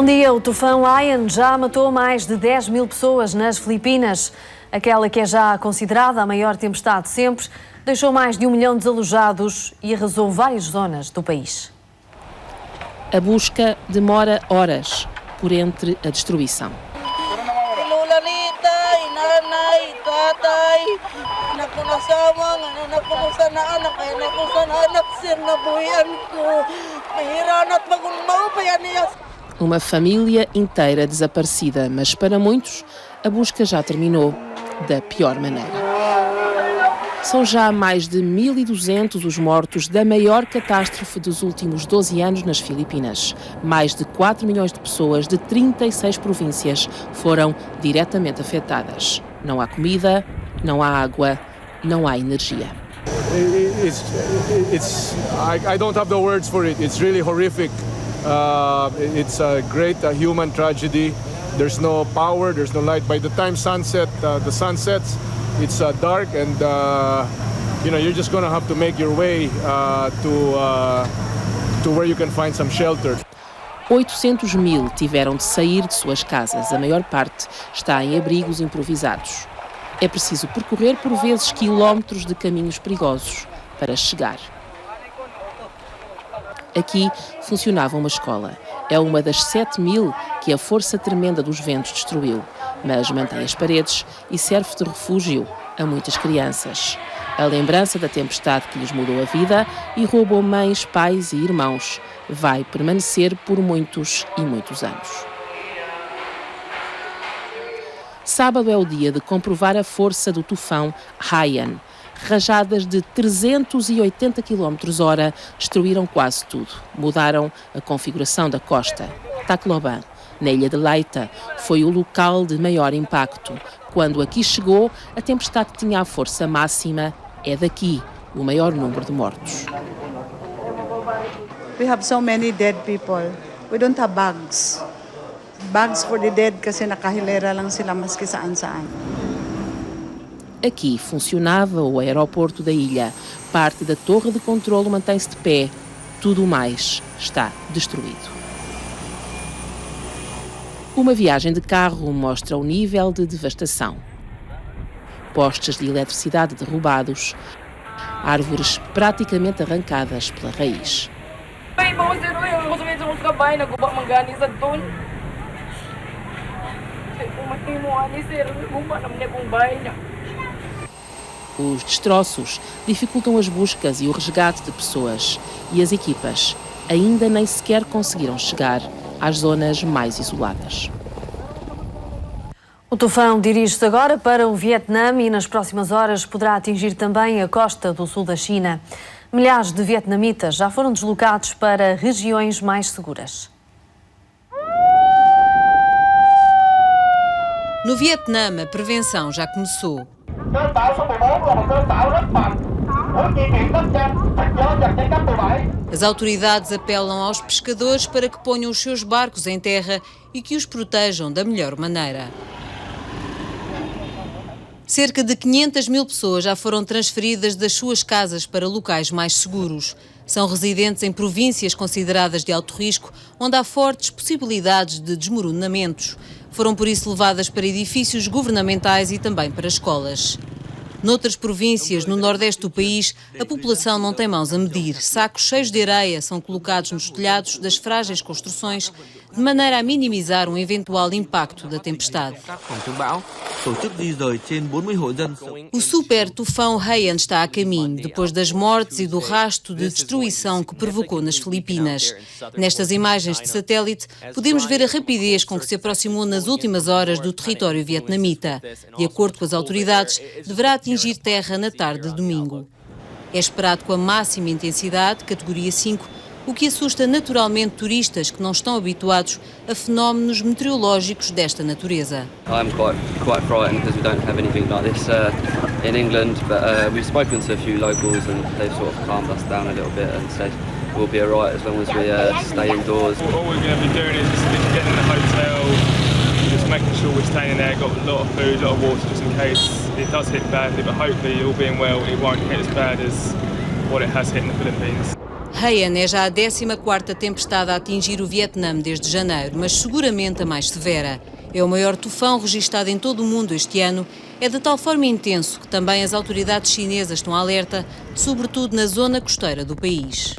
Bom dia. O tufão Haiyan já matou mais de 10 mil pessoas nas Filipinas. Aquela que é já considerada a maior tempestade de sempre, deixou mais de 1 milhão de desalojados e arrasou várias zonas do país. A busca demora horas por entre a destruição. Uma família inteira desaparecida, mas para muitos a busca já terminou da pior maneira. São já mais de 1.200 os mortos da maior catástrofe dos últimos 12 anos nas Filipinas. Mais de 4 milhões de pessoas de 36 províncias foram diretamente afetadas. Não há comida, não há água, não há energia. I don't have the words for it. It's really horrific. It's a great human tragedy. There's no power, there's no light. By the time the sun sets, it's dark, and you're just going to have to make your way to where you can find some shelter. 800 mil tiveram de sair de suas casas. A maior parte está em abrigos improvisados. É preciso percorrer por vezes quilómetros de caminhos perigosos para chegar. Aqui funcionava uma escola. É uma das 7.000 que a força tremenda dos ventos destruiu, mas mantém as paredes e serve de refúgio a muitas crianças. A lembrança da tempestade que lhes mudou a vida e roubou mães, pais e irmãos vai permanecer por muitos e muitos anos. Sábado é o dia de comprovar a força do tufão Haiyan. Rajadas de 380 km/h destruíram quase tudo. Mudaram a configuração da costa. Tacloban, na ilha de Leyte, foi o local de maior impacto. Quando aqui chegou, a tempestade tinha a força máxima. É daqui o maior número de mortos. We have so many dead people. We don't have bags. Bags for the dead kasi nakahilera lang sila maski saan-saan. Aqui funcionava o aeroporto da ilha. Parte da torre de controlo mantém-se de pé. Tudo mais está destruído. Uma viagem de carro mostra o nível de devastação. Postes de eletricidade derrubados. Árvores praticamente arrancadas pela raiz. Os destroços dificultam as buscas e o resgate de pessoas, e as equipas ainda nem sequer conseguiram chegar às zonas mais isoladas. O tufão dirige-se agora para o Vietnã e nas próximas horas poderá atingir também a costa do sul da China. Milhares de vietnamitas já foram deslocados para regiões mais seguras. No Vietnã, a prevenção já começou. As autoridades apelam aos pescadores para que ponham os seus barcos em terra e que os protejam da melhor maneira. Cerca de 500 mil pessoas já foram transferidas das suas casas para locais mais seguros. São residentes em províncias consideradas de alto risco, onde há fortes possibilidades de desmoronamentos. Foram por isso levadas para edifícios governamentais e também para escolas. Noutras províncias, no nordeste do país, a população não tem mãos a medir. Sacos cheios de areia são colocados nos telhados das frágeis construções, de maneira a minimizar um eventual impacto da tempestade. O super tufão Haiyan está a caminho, depois das mortes e do rasto de destruição que provocou nas Filipinas. Nestas imagens de satélite, podemos ver a rapidez com que se aproximou nas últimas horas do território vietnamita. De acordo com as autoridades, deverá atingir terra na tarde de domingo. É esperado com a máxima intensidade, categoria 5, o que assusta naturalmente turistas que não estão habituados a fenómenos meteorológicos desta natureza. I'm quite frightened because we don't have anything like this in England, but we've spoken to a few locals and they've sort of calmed us down a little bit and said we'll be alright as long as we stay indoors. All we're going to be doing is getting in the hotel, just making sure we're staying there, got a lot of food, a lot of water just in case it does hit badly, but hopefully all being well it won't hit as bad as what it has hit in the Philippines. Haiyan é já a 14ª tempestade a atingir o Vietnã desde janeiro, mas seguramente a mais severa. É o maior tufão registado em todo o mundo este ano. É de tal forma intenso que também as autoridades chinesas estão alerta, sobretudo na zona costeira do país.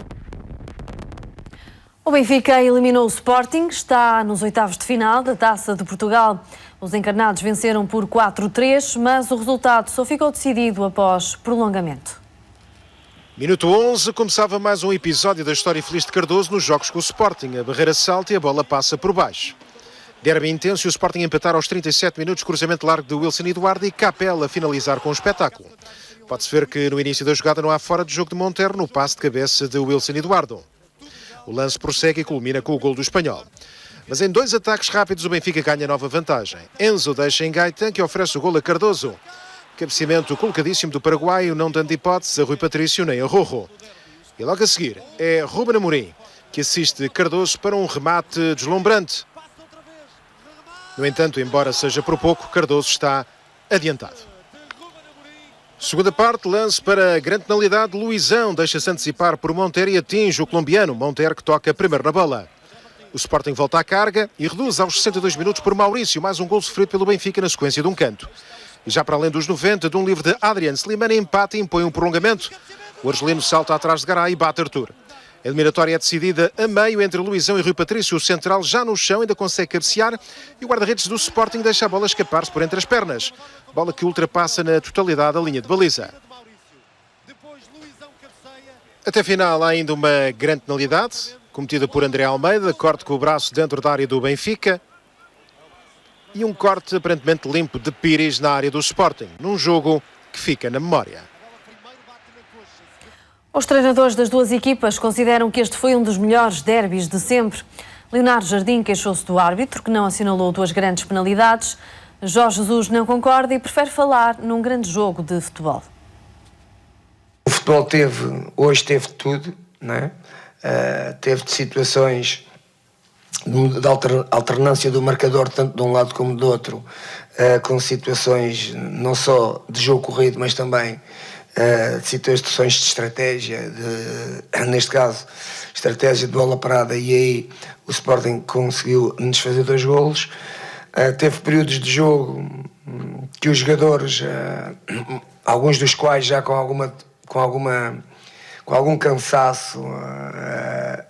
O Benfica eliminou o Sporting, está nos oitavos de final da Taça de Portugal. Os encarnados venceram por 4-3, mas o resultado só ficou decidido após prolongamento. Minuto 11, começava mais um episódio da história feliz de Cardoso nos jogos com o Sporting. A barreira salta e a bola passa por baixo. Derby intenso e o Sporting empatar aos 37 minutos, cruzamento largo de Wilson Eduardo e Capela a finalizar com um espetáculo. Pode-se ver que no início da jogada não há fora de jogo de Montero no passe de cabeça de Wilson Eduardo. O lance prossegue e culmina com o gol do espanhol. Mas em 2 ataques rápidos o Benfica ganha nova vantagem. Enzo deixa em Gaetan, que oferece o gol a Cardoso. Cabeceamento colocadíssimo do paraguaio, não dando hipóteses a Rui Patrício nem a Rojo. E logo a seguir é Ruben Amorim, que assiste Cardoso para um remate deslumbrante. No entanto, embora seja por pouco, Cardoso está adiantado. Segunda parte, lance para grande penalidade. Luizão deixa-se antecipar por Montero e atinge o colombiano. Montero que toca primeiro na bola. O Sporting volta à carga e reduz aos 62 minutos por Maurício. Mais um gol sofrido pelo Benfica na sequência de um canto. E já para além dos 90, de um livre de Adrian Slimani, empate e impõe um prolongamento. O argelino salta atrás de Garay e bate Arthur. A eliminatória é decidida a meio entre Luizão e Rui Patrício. O central já no chão ainda consegue cabecear e o guarda-redes do Sporting deixa a bola escapar-se por entre as pernas. Bola que ultrapassa na totalidade a linha de baliza. Até final há ainda uma grande penalidade, cometida por André Almeida, corte com o braço dentro da área do Benfica. E um corte aparentemente limpo de Pires na área do Sporting, num jogo que fica na memória. Os treinadores das duas equipas consideram que este foi um dos melhores derbys de sempre. Leonardo Jardim queixou-se do árbitro, que não assinalou 2 grandes penalidades. Jorge Jesus não concorda e prefere falar num grande jogo de futebol. O futebol hoje teve tudo, não é? Teve situações de alternância do marcador, tanto de um lado como do outro, com situações não só de jogo corrido, mas também de situações de estratégia, neste caso, estratégia de bola parada, e aí o Sporting conseguiu nos fazer 2 golos. Teve períodos de jogo que os jogadores, alguns dos quais já com algum cansaço,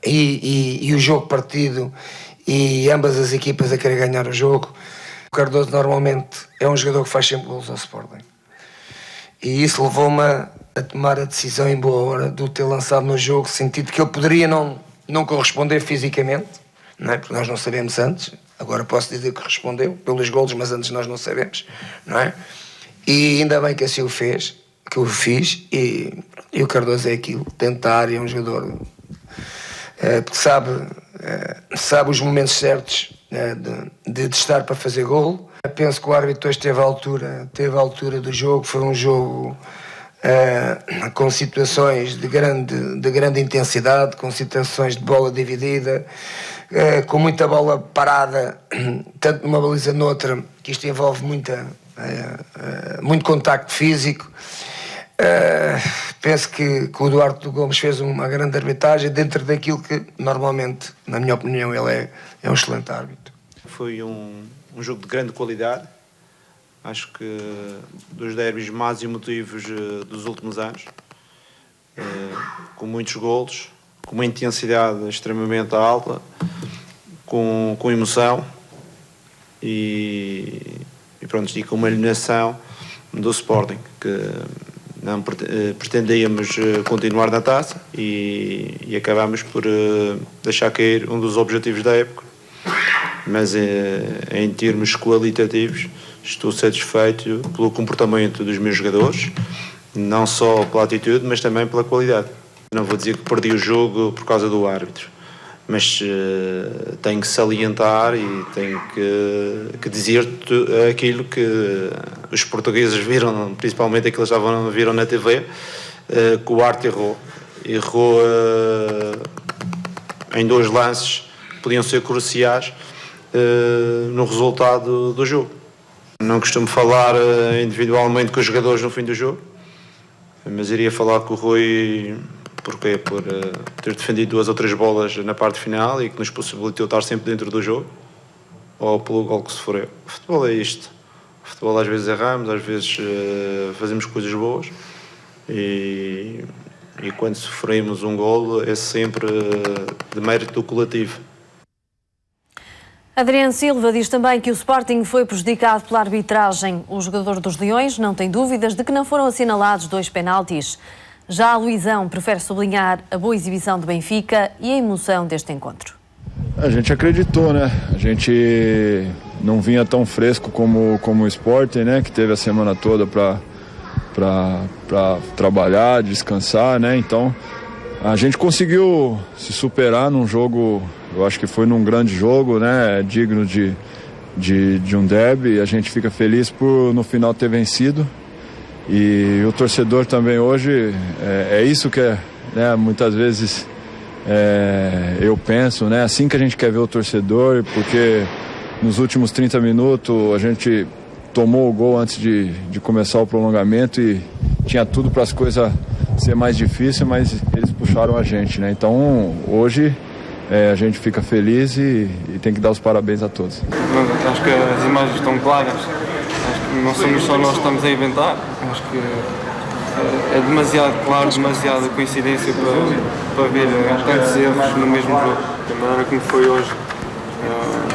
e o jogo partido, e ambas as equipas a querer ganhar o jogo. O Cardoso normalmente é um jogador que faz sempre golos ao Sporting. E isso levou-me a tomar a decisão em boa hora de o ter lançado no jogo, sentido que ele poderia não corresponder fisicamente, não é? Porque nós não sabemos antes. Agora posso dizer que respondeu pelos golos, mas antes nós não sabemos, não é? E ainda bem que assim o fez, que eu fiz, e o Cardoso é aquilo, tentar, é um jogador que sabe os momentos certos de estar para fazer golo. Penso que o árbitro hoje teve a altura do jogo. Foi um jogo com situações de grande intensidade, com situações de bola dividida, com muita bola parada, tanto numa baliza noutra, que isto envolve muito contacto físico. Penso que o Duarte Gomes fez uma grande arbitragem dentro daquilo que normalmente, na minha opinião, ele é um excelente árbitro. Foi um jogo de grande qualidade, acho que dos derbys mais emotivos dos últimos anos, com muitos golos, com uma intensidade extremamente alta, com emoção e pronto, e com uma eliminação do Sporting, que não pretendíamos continuar na taça e acabámos por deixar cair um dos objetivos da época. Mas em termos qualitativos estou satisfeito pelo comportamento dos meus jogadores, não só pela atitude, mas também pela qualidade. Não vou dizer que perdi o jogo por causa do árbitro, mas tenho que salientar e tenho que dizer aquilo que os portugueses viram, principalmente aqueles que viram na TV, que o árbitro errou em 2 lances que podiam ser cruciais no resultado do jogo. Não costumo falar individualmente com os jogadores no fim do jogo, mas iria falar com o Rui Porquê? Por ter defendido 2 ou 3 bolas na parte final e que nos possibilitou estar sempre dentro do jogo, ou pelo gol que sofreu. O futebol é isto. O futebol às vezes erramos, às vezes fazemos coisas boas e quando sofremos um gol é sempre de mérito do coletivo. Adriano Silva diz também que o Sporting foi prejudicado pela arbitragem. O jogador dos Leões não tem dúvidas de que não foram assinalados 2 penaltis. Já a Luizão prefere sublinhar a boa exibição do Benfica e a emoção deste encontro. A gente acreditou, né? A gente não vinha tão fresco como o Sporting, né? Que teve a semana toda para trabalhar, descansar, né? Então a gente conseguiu se superar num jogo, eu acho que foi num grande jogo, né? Digno de um derby. A gente fica feliz por no final ter vencido. E o torcedor também hoje, é isso que né, muitas vezes eu penso, né, assim que a gente quer ver o torcedor, porque nos últimos 30 minutos a gente tomou o gol antes de começar o prolongamento e tinha tudo para as coisas ser mais difíceis, mas eles puxaram a gente, né? Então hoje a gente fica feliz e tem que dar os parabéns a todos. Acho que as imagens estão claras. Não somos só nós que estamos a inventar, acho que é demasiado claro, demasiada coincidência para ver tantos erros no mesmo jogo. Da maneira como foi hoje,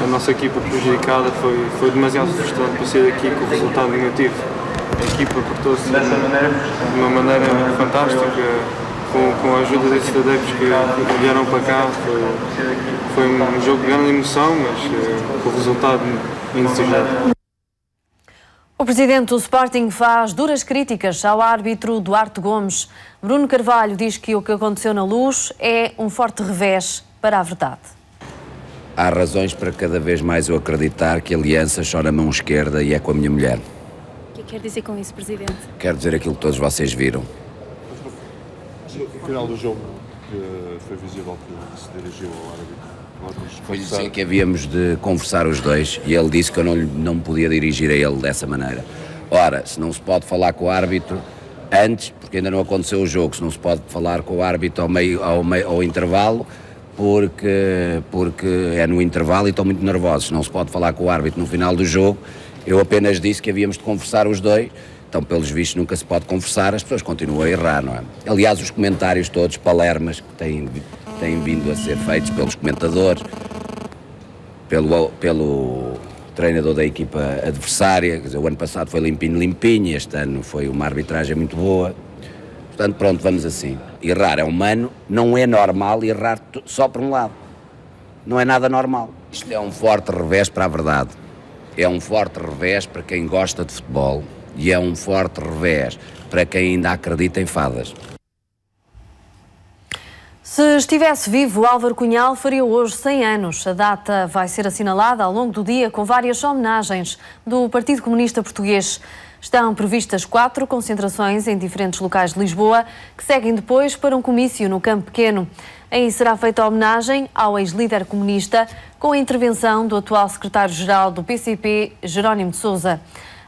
a nossa equipa prejudicada foi demasiado frustrante para sair daqui com o resultado negativo. A equipa portou-se de uma maneira fantástica, com a ajuda desses adeptos que vieram para cá. Foi um jogo de grande emoção, mas com o resultado indesejado. O presidente do Sporting faz duras críticas ao árbitro Duarte Gomes. Bruno Carvalho diz que o que aconteceu na Luz é um forte revés para a verdade. Há razões para cada vez mais eu acreditar que a aliança só na mão esquerda e é com a minha mulher. O que quer dizer com isso, presidente? Quero dizer aquilo que todos vocês viram. No final do jogo, foi visível que se dirigiu ao árbitro. Foi dizer que havíamos de conversar os dois e ele disse que eu não me podia dirigir a ele dessa maneira. Ora, se não se pode falar com o árbitro antes, porque ainda não aconteceu o jogo, se não se pode falar com o árbitro ao intervalo, porque é no intervalo e estão muito nervosos. Se não se pode falar com o árbitro no final do jogo, eu apenas disse que havíamos de conversar os dois. Então, pelos vistos, nunca se pode conversar, as pessoas continuam a errar, não é? Aliás, os comentários todos, palermas, que têm vindo a ser feitos pelos comentadores, pelo treinador da equipa adversária, quer dizer, o ano passado foi limpinho, este ano foi uma arbitragem muito boa. Portanto, pronto, vamos assim. Errar é humano, não é normal errar só por um lado. Não é nada normal. Isto é um forte revés para a verdade. É um forte revés para quem gosta de futebol e é um forte revés para quem ainda acredita em fadas. Se estivesse vivo, Álvaro Cunhal faria hoje 100 anos. A data vai ser assinalada ao longo do dia com várias homenagens do Partido Comunista Português. Estão previstas 4 concentrações em diferentes locais de Lisboa, que seguem depois para um comício no Campo Pequeno. Aí será feita homenagem ao ex-líder comunista, com a intervenção do atual secretário-geral do PCP, Jerónimo de Sousa.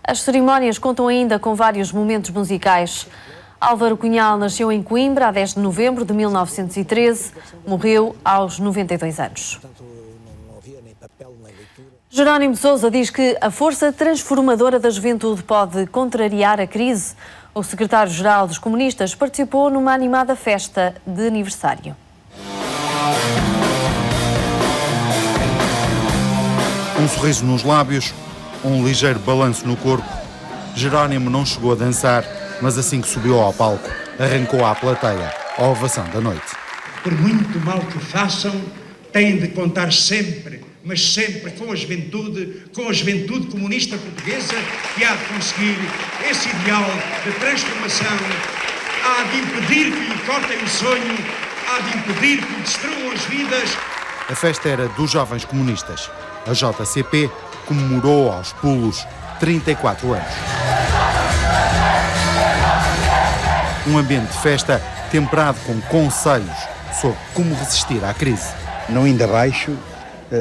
As cerimónias contam ainda com vários momentos musicais. Álvaro Cunhal nasceu em Coimbra a 10 de novembro de 1913, morreu aos 92 anos. Jerónimo de Sousa diz que a força transformadora da juventude pode contrariar a crise. O secretário-geral dos comunistas participou numa animada festa de aniversário. Um sorriso nos lábios, um ligeiro balanço no corpo. Jerónimo não chegou a dançar, mas assim que subiu ao palco, arrancou à plateia a ovação da noite. Por muito mal que façam, têm de contar sempre, mas sempre com a juventude comunista portuguesa, que há de conseguir esse ideal de transformação, há de impedir que lhe cortem o sonho, há de impedir que lhe destruam as vidas. A festa era dos jovens comunistas. A JCP comemorou aos pulos 34 anos. Um ambiente de festa temperado com conselhos sobre como resistir à crise. Não indo abaixo,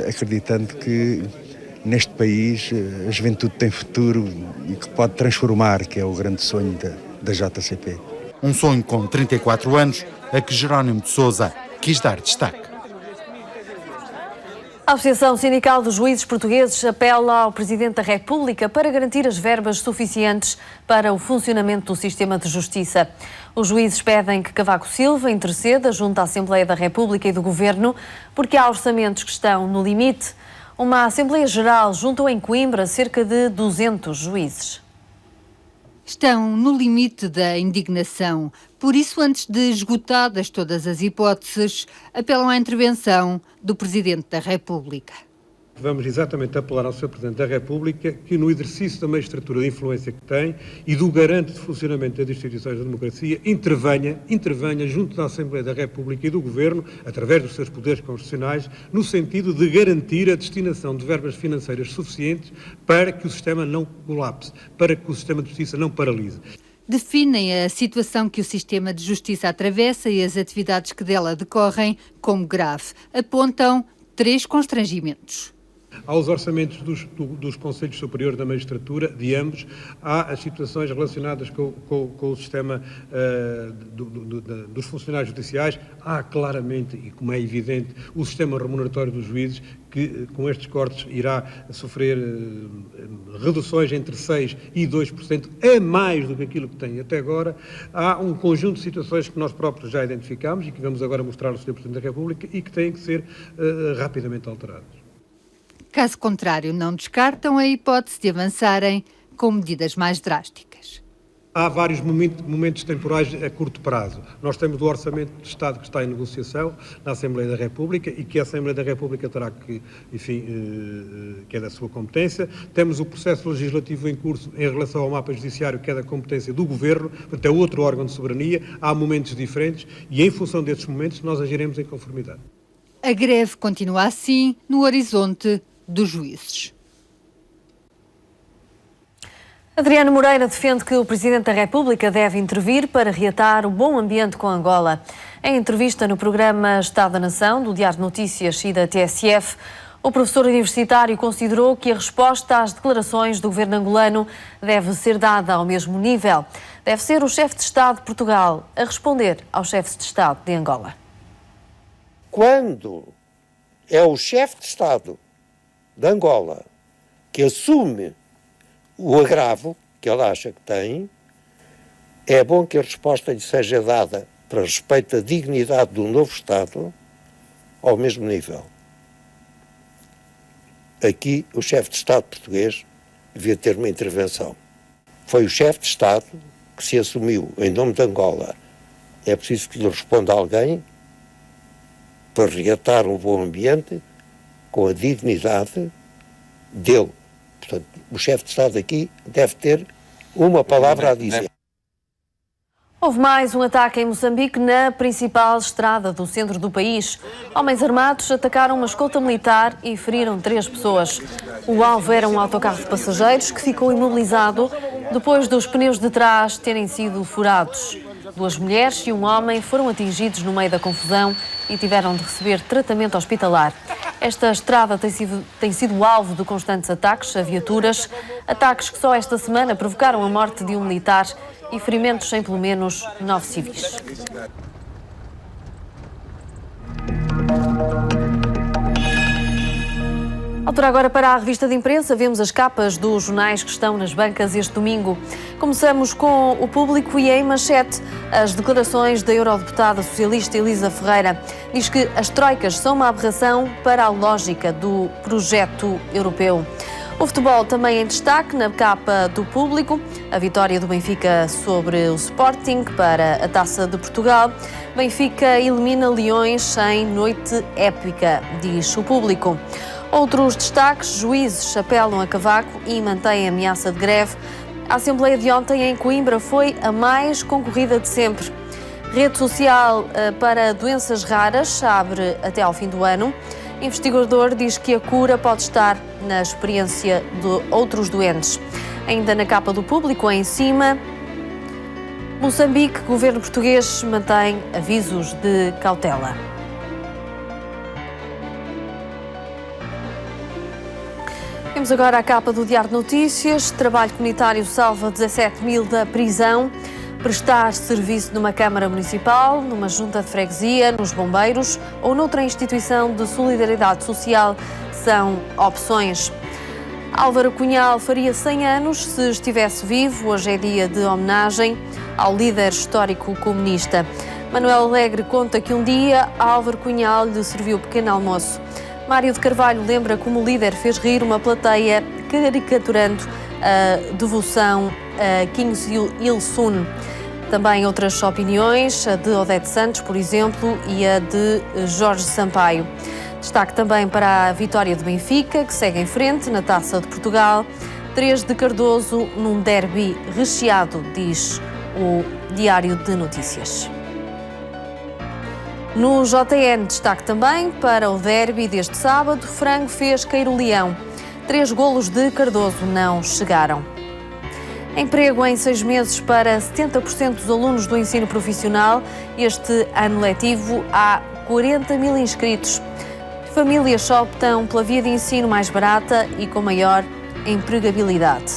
acreditando que neste país a juventude tem futuro e que pode transformar, que é o grande sonho da JCP. Um sonho com 34 anos a que Jerónimo de Sousa quis dar destaque. A Associação Sindical dos Juízes Portugueses apela ao Presidente da República para garantir as verbas suficientes para o funcionamento do sistema de justiça. Os juízes pedem que Cavaco Silva interceda junto à Assembleia da República e do Governo, porque há orçamentos que estão no limite. Uma Assembleia Geral juntou em Coimbra cerca de 200 juízes. Estão no limite da indignação. Por isso, antes de esgotadas todas as hipóteses, apelam à intervenção do Presidente da República. Vamos exatamente apelar ao Sr. Presidente da República que, no exercício da magistratura de influência que tem e do garante de funcionamento das instituições da democracia, intervenha junto da Assembleia da República e do Governo, através dos seus poderes constitucionais, no sentido de garantir a destinação de verbas financeiras suficientes para que o sistema não colapse, para que o sistema de justiça não paralise. Definem a situação que o sistema de justiça atravessa e as atividades que dela decorrem como grave. Apontam 3 constrangimentos. Aos orçamentos dos Conselhos Superiores da Magistratura, de ambos, há as situações relacionadas com o sistema dos funcionários judiciais, há claramente, e como é evidente, o sistema remuneratório dos juízes, que com estes cortes irá sofrer reduções entre 6% e 2%, a mais do que aquilo que tem até agora. Há um conjunto de situações que nós próprios já identificamos e que vamos agora mostrar ao Sr. Presidente da República e que têm que ser rapidamente alteradas. Caso contrário, não descartam a hipótese de avançarem com medidas mais drásticas. Há vários momentos temporais a curto prazo. Nós temos o Orçamento de Estado que está em negociação na Assembleia da República e que a Assembleia da República terá que, que é da sua competência. Temos o processo legislativo em curso em relação ao mapa judiciário, que é da competência do Governo, portanto é outro órgão de soberania. Há momentos diferentes e, em função desses momentos, nós agiremos em conformidade. A greve continua assim no horizonte dos juízes. Adriano Moreira defende que o Presidente da República deve intervir para reatar o bom ambiente com Angola. Em entrevista no programa Estado da Nação, do Diário de Notícias e da TSF, o professor universitário considerou que a resposta às declarações do governo angolano deve ser dada ao mesmo nível. Deve ser o chefe de Estado de Portugal a responder aos chefes de Estado de Angola. Quando é o chefe de Estado de Angola que assume o agravo que ele acha que tem, é bom que a resposta lhe seja dada para respeito à dignidade do novo Estado ao mesmo nível. Aqui o chefe de Estado português devia ter uma intervenção. Foi o chefe de Estado que se assumiu em nome de Angola. É preciso que lhe responda alguém para reatar um bom ambiente com a dignidade dele. Portanto, o chefe de Estado aqui deve ter uma palavra a dizer. Houve mais um ataque em Moçambique na principal estrada do centro do país. Homens armados atacaram uma escolta militar e feriram 3 pessoas. O alvo era um autocarro de passageiros que ficou imobilizado depois dos pneus de trás terem sido furados. 2 mulheres e um homem foram atingidos no meio da confusão e tiveram de receber tratamento hospitalar. Esta estrada tem sido alvo de constantes ataques a viaturas, ataques que só esta semana provocaram a morte de um militar e ferimentos em pelo menos 9 civis. Altura agora para a revista de imprensa, vemos as capas dos jornais que estão nas bancas este domingo. Começamos com o Público e em manchete as declarações da eurodeputada socialista Elisa Ferreira. Diz que as troicas são uma aberração para a lógica do projeto europeu. O futebol também em destaque na capa do Público, a vitória do Benfica sobre o Sporting para a Taça de Portugal. Benfica elimina Leões em noite épica, diz o Público. Outros destaques, juízes apelam a Cavaco e mantêm a ameaça de greve. A Assembleia de ontem em Coimbra foi a mais concorrida de sempre. Rede social para doenças raras abre até ao fim do ano. Investigador diz que a cura pode estar na experiência de outros doentes. Ainda na capa do Público, em cima, Moçambique, governo português mantém avisos de cautela. Temos agora a capa do Diário de Notícias. Trabalho comunitário salva 17 mil da prisão. Prestar serviço numa Câmara Municipal, numa Junta de Freguesia, nos Bombeiros ou noutra instituição de solidariedade social são opções. Álvaro Cunhal faria 100 anos se estivesse vivo. Hoje é dia de homenagem ao líder histórico comunista. Manuel Alegre conta que um dia Álvaro Cunhal lhe serviu pequeno almoço. Mário de Carvalho lembra como o líder fez rir uma plateia caricaturando a devoção a Kim Il-sung. Também outras opiniões, a de Odete Santos, por exemplo, e a de Jorge Sampaio. Destaque também para a vitória do Benfica, que segue em frente na Taça de Portugal. 3 de Cardoso num derby recheado, diz o Diário de Notícias. No JN, destaque também para o derby deste sábado. Frango fez cair o Leão. 3 golos de Cardoso não chegaram. Emprego em 6 meses para 70% dos alunos do ensino profissional. Este ano letivo há 40 mil inscritos. Famílias optam pela via de ensino mais barata e com maior empregabilidade.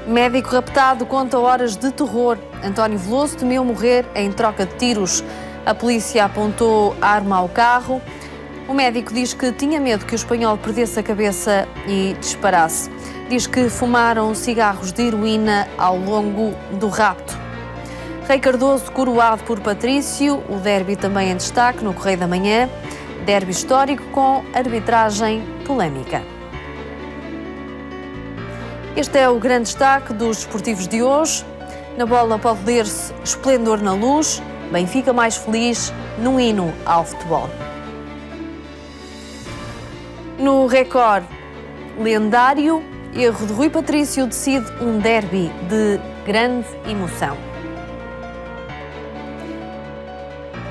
Médico raptado conta horas de terror. António Veloso temeu morrer em troca de tiros. A polícia apontou a arma ao carro. O médico diz que tinha medo que o espanhol perdesse a cabeça e disparasse. Diz que fumaram cigarros de heroína ao longo do rapto. Rei Cardoso coroado por Patrício. O derby também em destaque no Correio da Manhã. Derby histórico com arbitragem polémica. Este é o grande destaque dos desportivos de hoje. Na bola pode ler-se esplendor na luz. Benfica mais feliz num hino ao futebol. No Record, lendário, erro de Rui Patrício decide um derby de grande emoção.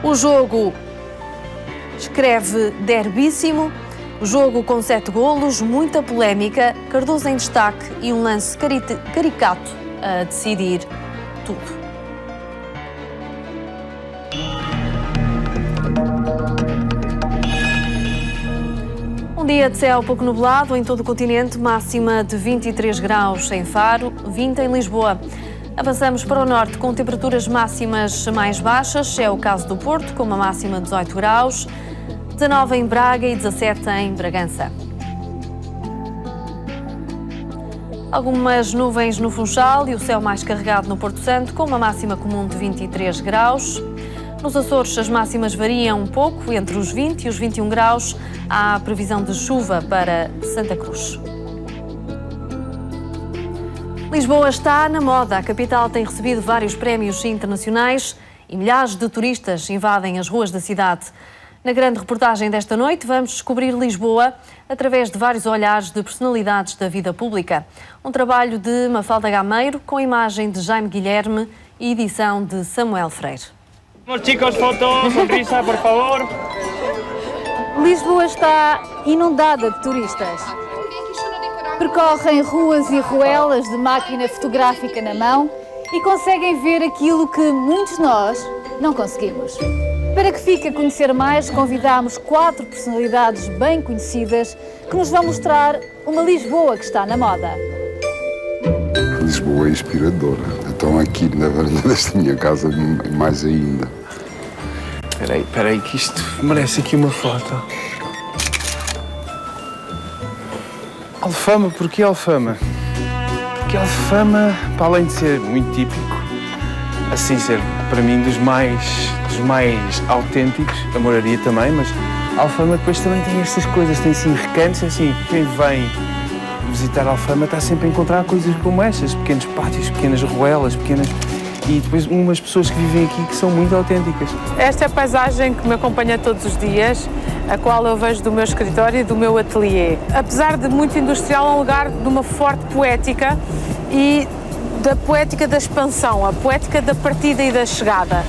O Jogo escreve derbíssimo, jogo com 7 golos, muita polémica, Cardoso em destaque e um lance caricato a decidir tudo. Um dia de céu pouco nublado em todo o continente, máxima de 23 graus em Faro, 20 em Lisboa. Avançamos para o norte com temperaturas máximas mais baixas, é o caso do Porto, com uma máxima de 18 graus, 19 em Braga e 17 em Bragança. Algumas nuvens no Funchal e o céu mais carregado no Porto Santo, com uma máxima comum de 23 graus. Nos Açores, as máximas variam um pouco, entre os 20 e os 21 graus. Há previsão de chuva para Santa Cruz. Lisboa está na moda. A capital tem recebido vários prémios internacionais e milhares de turistas invadem as ruas da cidade. Na grande reportagem desta noite, vamos descobrir Lisboa através de vários olhares de personalidades da vida pública. Um trabalho de Mafalda Gameiro, com imagem de Jaime Guilherme e edição de Samuel Freire. Vamos, chicos, foto, sonrisa, por favor. Lisboa está inundada de turistas. Percorrem ruas e ruelas de máquina fotográfica na mão e conseguem ver aquilo que muitos de nós não conseguimos. Para que fique a conhecer mais, convidámos 4 personalidades bem conhecidas que nos vão mostrar uma Lisboa que está na moda. Lisboa é inspiradora. Então aqui na varanda desta minha casa mais ainda. Espera aí, que isto merece aqui uma foto. Alfama, porquê Alfama? Porque Alfama, para além de ser muito típico, assim ser para mim dos mais autênticos, a Moraria também, mas Alfama depois também tem estas coisas, tem assim recantos, assim, quem vem visitar Alfama está sempre a encontrar coisas como estas, pequenos pátios, pequenas ruelas, e depois umas pessoas que vivem aqui que são muito autênticas. Esta é a paisagem que me acompanha todos os dias, a qual eu vejo do meu escritório e do meu ateliê. Apesar de muito industrial, é um lugar de uma forte poética e da poética da expansão, a poética da partida e da chegada.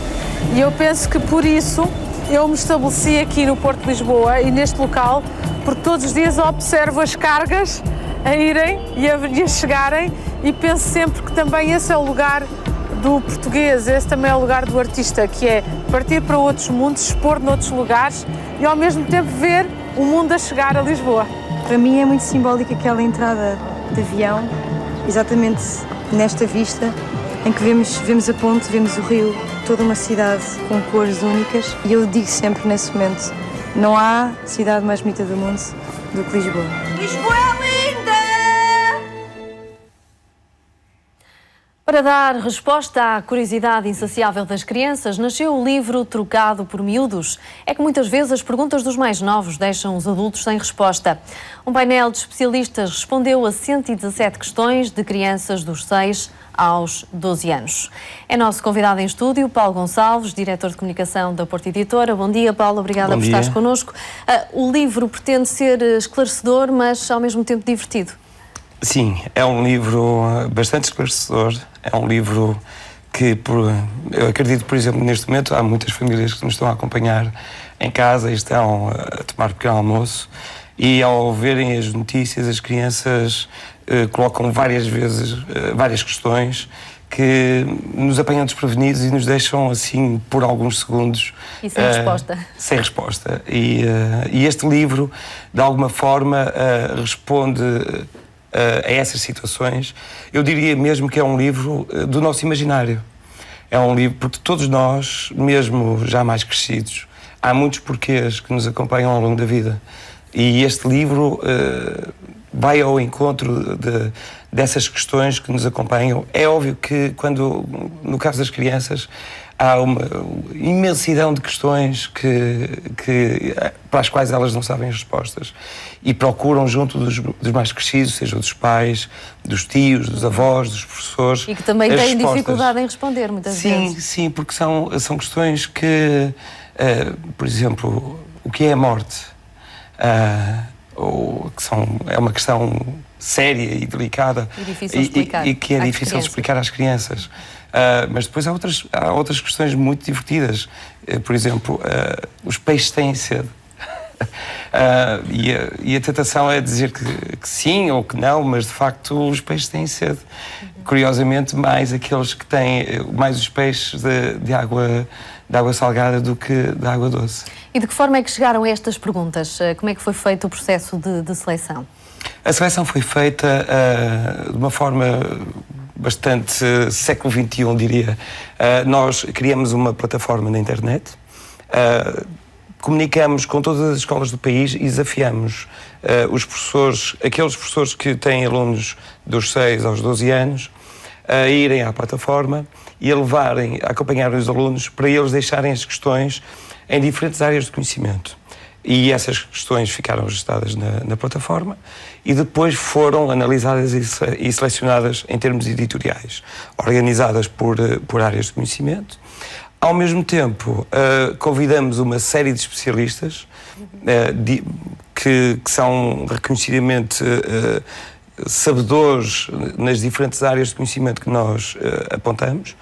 E eu penso que por isso eu me estabeleci aqui no Porto de Lisboa e neste local, porque todos os dias observo as cargas a irem e a chegarem e penso sempre que também esse é o lugar do português, esse também é o lugar do artista, que é partir para outros mundos, expor noutros lugares e ao mesmo tempo ver o mundo a chegar a Lisboa. Para mim é muito simbólica aquela entrada de avião exatamente nesta vista em que vemos a ponte, vemos o rio, toda uma cidade com cores únicas, e eu digo sempre nesse momento, não há cidade mais bonita do mundo do que Lisboa. Lisboa é linda! Para dar resposta à curiosidade insaciável das crianças, nasceu o livro Trocado por Miúdos. É que muitas vezes as perguntas dos mais novos deixam os adultos sem resposta. Um painel de especialistas respondeu a 117 questões de crianças dos 6 aos 12 anos. É nosso convidado em estúdio, Paulo Gonçalves, diretor de comunicação da Porta Editora. Bom dia, Paulo, obrigada por estares connosco. O livro pretende ser esclarecedor, mas ao mesmo tempo divertido. Sim, é um livro bastante esclarecedor, é um livro que, eu acredito, por exemplo, neste momento há muitas famílias que nos estão a acompanhar em casa e estão a tomar pequeno almoço, e ao verem as notícias as crianças colocam várias vezes várias questões que nos apanham desprevenidos e nos deixam assim por alguns segundos e sem resposta. Sem resposta. E este livro, de alguma forma, responde a essas situações. Eu diria mesmo que é um livro do nosso imaginário. É um livro porque todos nós, mesmo já mais crescidos, há muitos porquês que nos acompanham ao longo da vida. E este livro vai ao encontro dessas questões que nos acompanham. É óbvio que quando, no caso das crianças, há uma imensidão de questões para as quais elas não sabem as respostas e procuram junto dos mais crescidos, seja dos pais, dos tios, dos avós, dos professores. E que também têm dificuldade em responder muitas vezes. Sim, porque são questões que, por exemplo, o que é a morte? É uma questão séria e delicada e difícil de explicar e que é difícil de explicar às crianças. Mas depois há outras questões muito divertidas. Por exemplo, os peixes têm sede. E a tentação é dizer que sim ou que não, mas de facto os peixes têm sede. Curiosamente, mais aqueles que têm, mais os peixes de água salgada do que de água doce. E de que forma é que chegaram a estas perguntas? Como é que foi feito o processo de seleção? A seleção foi feita de uma forma bastante século XXI, diria. Nós criamos uma plataforma na internet, comunicamos com todas as escolas do país e desafiamos os professores, aqueles professores que têm alunos dos 6 aos 12 anos, a irem à plataforma e a acompanharem os alunos para eles deixarem as questões em diferentes áreas de conhecimento. E essas questões ficaram registadas na plataforma e depois foram analisadas e selecionadas em termos editoriais, organizadas por áreas de conhecimento. Ao mesmo tempo, convidamos uma série de especialistas que são reconhecidamente sabedores nas diferentes áreas de conhecimento que nós apontamos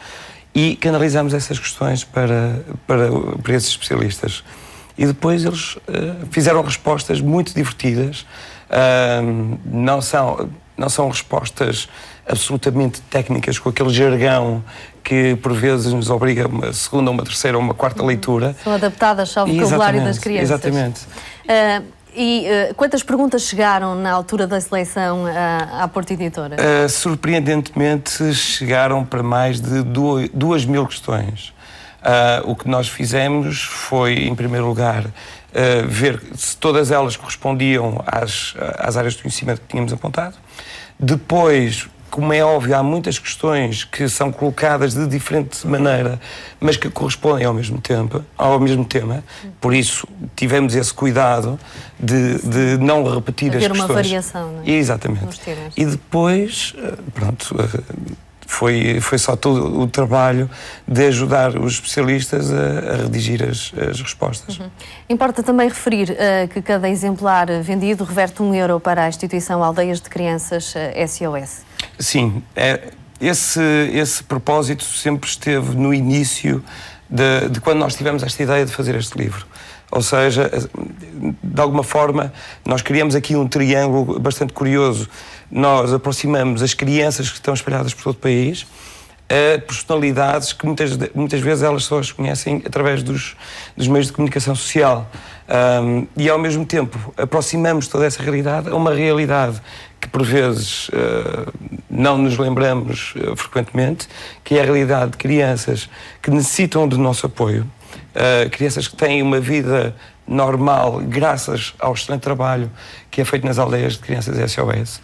e canalizamos essas questões para esses especialistas. E depois eles fizeram respostas muito divertidas. Não são respostas absolutamente técnicas, com aquele jargão que por vezes nos obriga a uma segunda, uma terceira ou uma quarta leitura. São adaptadas ao vocabulário das crianças. Exatamente. Quantas perguntas chegaram na altura da seleção à Porta Editora? Surpreendentemente chegaram para mais de 2.000 questões. O que nós fizemos foi, em primeiro lugar, ver se todas elas correspondiam às áreas de conhecimento que tínhamos apontado. Depois, como é óbvio, há muitas questões que são colocadas de diferente maneira, mas que correspondem ao mesmo tema. Por isso, tivemos esse cuidado de não repetir as questões. Haver uma variação, não é? Exatamente. Nos temas. E depois, foi só todo o trabalho de ajudar os especialistas a redigir as respostas. Importa também referir que cada exemplar vendido reverte €1 para a instituição Aldeias de Crianças SOS. Sim, esse propósito sempre esteve no início de quando nós tivemos esta ideia de fazer este livro. Ou seja, de alguma forma, nós criamos aqui um triângulo bastante curioso. Nós aproximamos as crianças que estão espalhadas por todo o país a personalidades que muitas vezes elas só as conhecem através dos meios de comunicação social. E, ao mesmo tempo, aproximamos toda essa realidade a uma realidade que por vezes não nos lembramos frequentemente, que é a realidade de crianças que necessitam do nosso apoio, crianças que têm uma vida normal graças ao excelente trabalho que é feito nas aldeias de crianças SOS.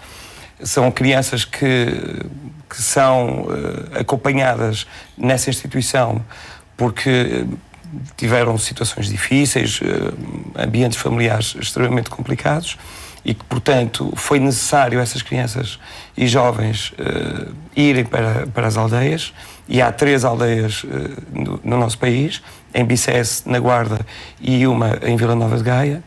São crianças que são acompanhadas nessa instituição porque tiveram situações difíceis, ambientes familiares extremamente complicados e que, portanto, foi necessário essas crianças e jovens irem para as aldeias, e há 3 aldeias no nosso país, em Bicesse, na Guarda e uma em Vila Nova de Gaia.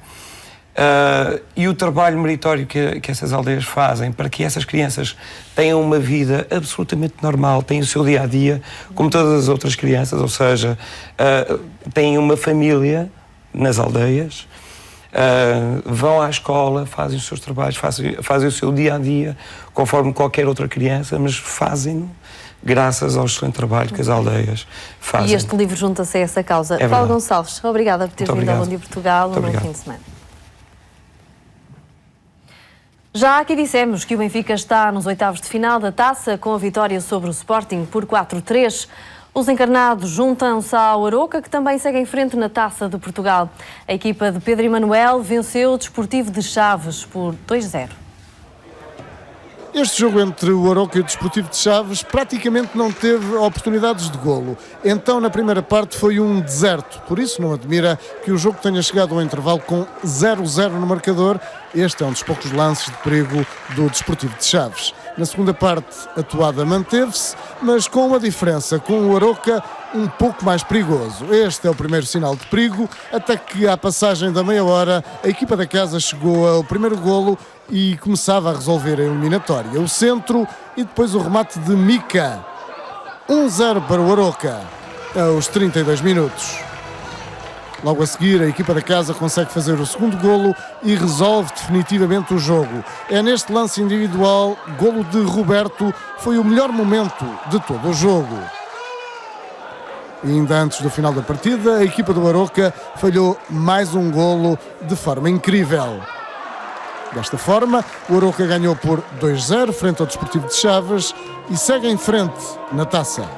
E o trabalho meritório que essas aldeias fazem para que essas crianças tenham uma vida absolutamente normal, tenham o seu dia-a-dia como todas as outras crianças, ou seja, têm uma família nas aldeias, vão à escola, fazem os seus trabalhos, fazem o seu dia-a-dia conforme qualquer outra criança, mas fazem-no graças ao excelente trabalho que as aldeias fazem. E este livro junta-se a essa causa. Paulo Gonçalves, obrigada por teres vindo ao Bom Dia Portugal no fim de semana. Já aqui dissemos que o Benfica está nos oitavos de final da Taça com a vitória sobre o Sporting por 4-3. Os encarnados juntam-se ao Aroca, que também segue em frente na Taça de Portugal. A equipa de Pedro Emanuel venceu o Desportivo de Chaves por 2-0. Este jogo entre o Aroca e o Desportivo de Chaves praticamente não teve oportunidades de golo. Então, na primeira parte, foi um deserto. Por isso, não admira que o jogo tenha chegado ao intervalo com 0-0 no marcador. Este é um dos poucos lances de perigo do Desportivo de Chaves. Na segunda parte, a toada manteve-se, mas com uma diferença, com o Aroca um pouco mais perigoso. Este é o primeiro sinal de perigo, até que à passagem da meia hora, a equipa da casa chegou ao primeiro golo e começava a resolver a eliminatória. O centro e depois o remate de Mica. 1-0 para o Aroca, aos 32 minutos. Logo a seguir, a equipa da casa consegue fazer o segundo golo e resolve definitivamente o jogo. É neste lance individual, golo de Roberto, foi o melhor momento de todo o jogo. E ainda antes do final da partida, a equipa do Aroca falhou mais um golo de forma incrível. Desta forma, o Aroca ganhou por 2-0 frente ao Desportivo de Chaves e segue em frente na Taça.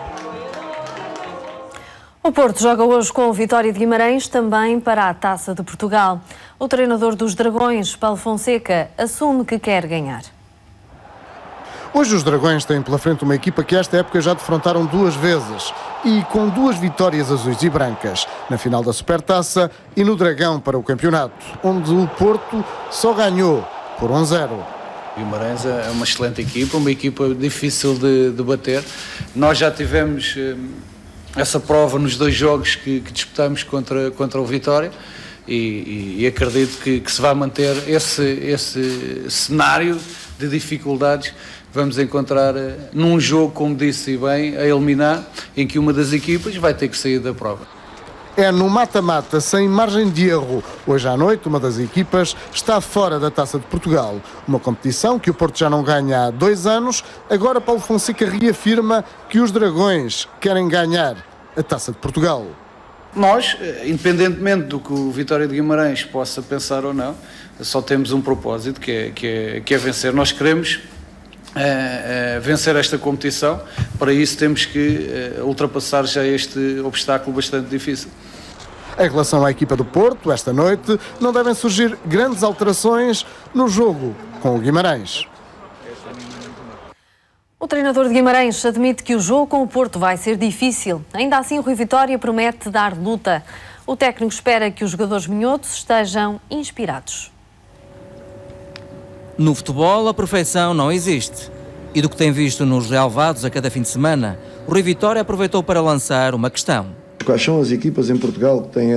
O Porto joga hoje com o Vitória de Guimarães também para a Taça de Portugal. O treinador dos Dragões, Paulo Fonseca, assume que quer ganhar. Hoje os Dragões têm pela frente uma equipa que esta época já defrontaram 2 vezes e com 2 vitórias azuis e brancas, na final da Supertaça e no Dragão para o campeonato, onde o Porto só ganhou por 1-0. Guimarães é uma excelente equipa, uma equipa difícil de bater. Nós já tivemos essa prova nos 2 jogos que disputamos contra o Vitória e acredito que se vai manter esse cenário de dificuldades que vamos encontrar num jogo, como disse bem, a eliminar, em que uma das equipas vai ter que sair da prova. É no mata-mata, sem margem de erro. Hoje à noite, uma das equipas está fora da Taça de Portugal. Uma competição que o Porto já não ganha há 2 anos. Agora Paulo Fonseca reafirma que os Dragões querem ganhar a Taça de Portugal. Nós, independentemente do que o Vitória de Guimarães possa pensar ou não, só temos um propósito, que é vencer. Nós queremos vencer esta competição. Para isso temos que ultrapassar já este obstáculo bastante difícil. Em relação à equipa do Porto, esta noite não devem surgir grandes alterações no jogo com o Guimarães. O treinador de Guimarães admite que o jogo com o Porto vai ser difícil. Ainda assim, o Rui Vitória promete dar luta. O técnico espera que os jogadores minhotos estejam inspirados. No futebol, a perfeição não existe. E do que tem visto nos relevados a cada fim de semana, o Rui Vitória aproveitou para lançar uma questão. Quais são as equipas em Portugal que têm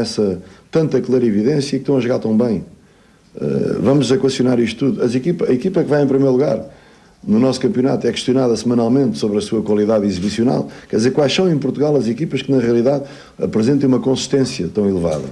tanta clarividência e que estão a jogar tão bem? Vamos equacionar isto tudo. A equipa que vai em primeiro lugar no nosso campeonato é questionada semanalmente sobre a sua qualidade exibicional. Quer dizer, quais são em Portugal as equipas que na realidade apresentem uma consistência tão elevada?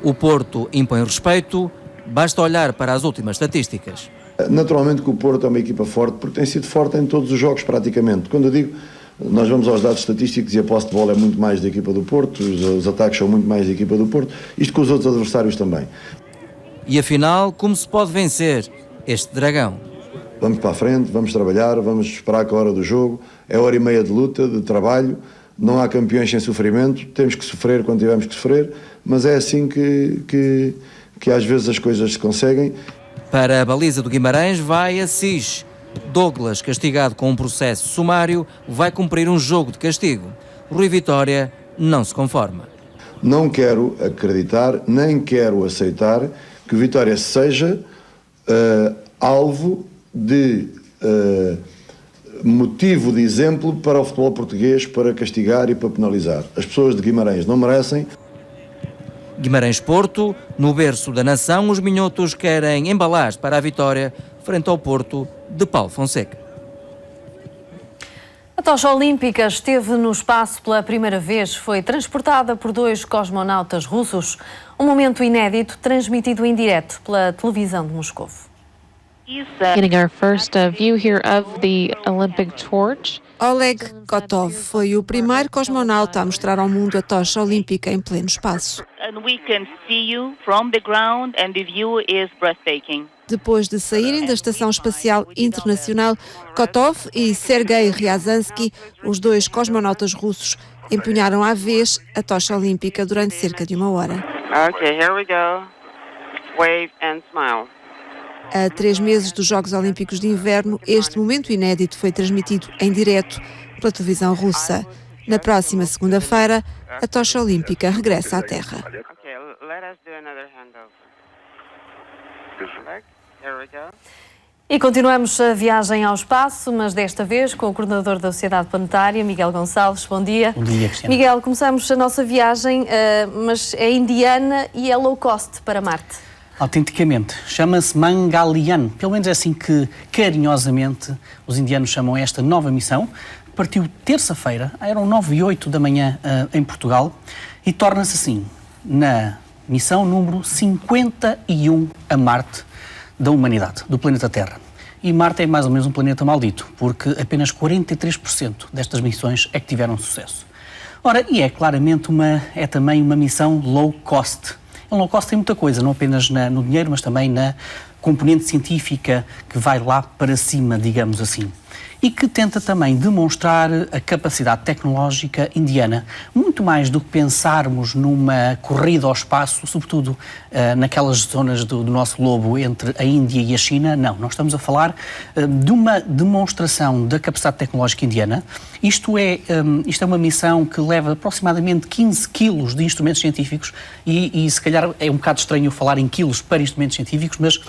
O Porto impõe respeito, basta olhar para as últimas estatísticas. Naturalmente que o Porto é uma equipa forte, porque tem sido forte em todos os jogos praticamente. Quando eu digo, nós vamos aos dados estatísticos e a posse de bola é muito mais da equipa do Porto, os ataques são muito mais da equipa do Porto, isto com os outros adversários também. E afinal, como se pode vencer este Dragão? vamos para a frente, vamos trabalhar, vamos esperar que a hora do jogo, é hora e meia de luta, de trabalho, não há campeões sem sofrimento, temos que sofrer quando tivermos que sofrer, mas é assim que às vezes as coisas se conseguem. Para a baliza do Guimarães vai Assis. Douglas, castigado com um processo sumário, vai cumprir um jogo de castigo. Rui Vitória não se conforma. Não quero acreditar, nem quero aceitar que o Vitória seja alvo de motivo de exemplo para o futebol português, para castigar e para penalizar. As pessoas de Guimarães não merecem. Guimarães-Porto, no berço da nação, os minhotos querem embalar para a vitória frente ao Porto de Paulo Fonseca. A tocha olímpica esteve no espaço pela primeira vez. Foi transportada por 2 cosmonautas russos. Um momento inédito transmitido em direto pela televisão de Moscovo. Getting our first view here of the Olympic torch. Oleg Kotov foi o primeiro cosmonauta a mostrar ao mundo a tocha olímpica em pleno espaço. Depois de saírem da Estação Espacial Internacional, Kotov e Sergei Ryazansky, os 2 cosmonautas russos, empunharam à vez a tocha olímpica durante cerca de 1 hora. Okay, here we go. Wave and smile. A 3 meses dos Jogos Olímpicos de Inverno, este momento inédito foi transmitido em direto pela televisão russa. Na próxima segunda-feira, a tocha olímpica regressa à Terra. E continuamos a viagem ao espaço, mas desta vez com o coordenador da Sociedade Planetária, Miguel Gonçalves. Bom dia. Bom dia, Cristiana. Miguel, começamos a nossa viagem, mas é indiana e é low cost para Marte. Autenticamente. Chama-se Mangalyaan. Pelo menos é assim que, carinhosamente, os indianos chamam esta nova missão. Partiu terça-feira, eram 9h08 da manhã em Portugal, e torna-se assim, na missão número 51 a Marte da humanidade, do planeta Terra. E Marte é mais ou menos um planeta maldito, porque apenas 43% destas missões é que tiveram sucesso. Ora, e é claramente é também uma missão low cost. O low cost tem muita coisa, não apenas no dinheiro, mas também na componente científica que vai lá para cima, digamos assim. E que tenta também demonstrar a capacidade tecnológica indiana, muito mais do que pensarmos numa corrida ao espaço, sobretudo naquelas zonas do nosso globo entre a Índia e a China. Não, nós estamos a falar de uma demonstração da capacidade tecnológica indiana. Isto é uma missão que leva aproximadamente 15 quilos de instrumentos científicos e se calhar é um bocado estranho falar em quilos para instrumentos científicos, mas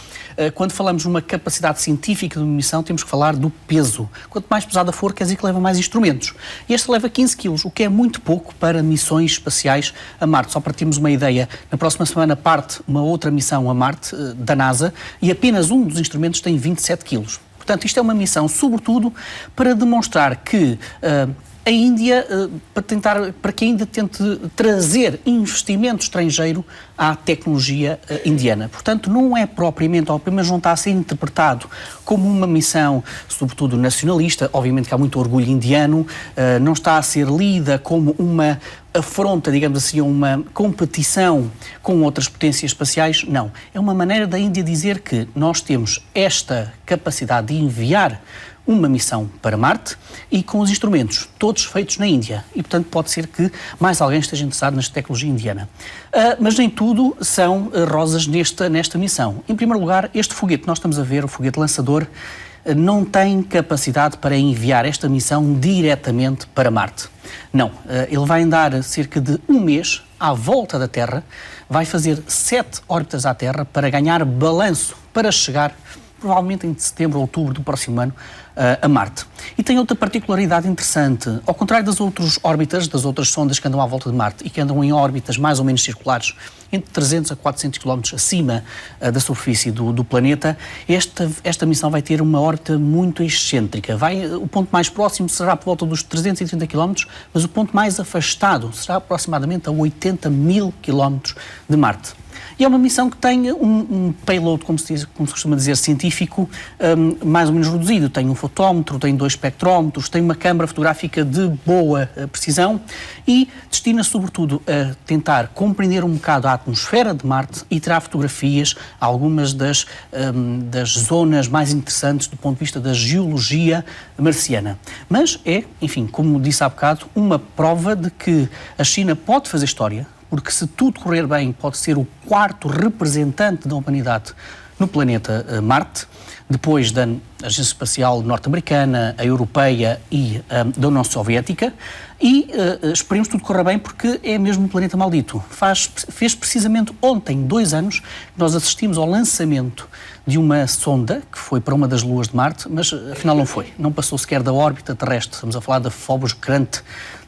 quando falamos de uma capacidade científica de uma missão, temos que falar do peso. Quanto mais pesada for, quer dizer que leva mais instrumentos. E este leva 15 quilos, o que é muito pouco para missões espaciais a Marte. Só para termos uma ideia, na próxima semana parte uma outra missão a Marte, da NASA, e apenas um dos instrumentos tem 27 quilos. Portanto, isto é uma missão, sobretudo, para demonstrar que a Índia, para que a Índia tente trazer investimento estrangeiro à tecnologia indiana. Portanto, não é propriamente, ou pelo menos não está a ser interpretado como uma missão, sobretudo nacionalista. Obviamente que há muito orgulho indiano, não está a ser lida como uma afronta, digamos assim, uma competição com outras potências espaciais. Não. É uma maneira da Índia dizer que nós temos esta capacidade de enviar uma missão para Marte e com os instrumentos todos feitos na Índia. E, portanto, pode ser que mais alguém esteja interessado nesta tecnologia indiana. Mas nem tudo são rosas nesta missão. Em primeiro lugar, este foguete que nós estamos a ver, o foguete lançador, não tem capacidade para enviar esta missão diretamente para Marte. Não, ele vai andar cerca de 1 mês à volta da Terra, vai fazer 7 órbitas à Terra para ganhar balanço, para chegar provavelmente em setembro ou outubro do próximo ano, a Marte. E tem outra particularidade interessante. Ao contrário das outras órbitas, das outras sondas que andam à volta de Marte e que andam em órbitas mais ou menos circulares, entre 300 a 400 km acima da superfície do planeta, esta missão vai ter uma órbita muito excêntrica. O ponto mais próximo será por volta dos 330 km, mas o ponto mais afastado será aproximadamente a 80 mil km de Marte. E é uma missão que tem um payload, como se costuma dizer, científico, mais ou menos reduzido. Tem um fotómetro, tem 2 espectrómetros, tem uma câmara fotográfica de boa precisão e destina-se sobretudo a tentar compreender um bocado a atmosfera de Marte e tirar fotografias a algumas das zonas mais interessantes do ponto de vista da geologia marciana. Mas é, enfim, como disse há bocado, uma prova de que a China pode fazer história, porque se tudo correr bem pode ser o 4º representante da humanidade no planeta Marte, depois da Agência Espacial Norte-Americana, a Europeia e da União Soviética, e esperemos que tudo corra bem porque é mesmo um planeta maldito. Fez precisamente ontem, 2 anos, que nós assistimos ao lançamento de uma sonda que foi para uma das luas de Marte, mas afinal não foi. Não passou sequer da órbita terrestre. Estamos a falar da Phobos-Grant,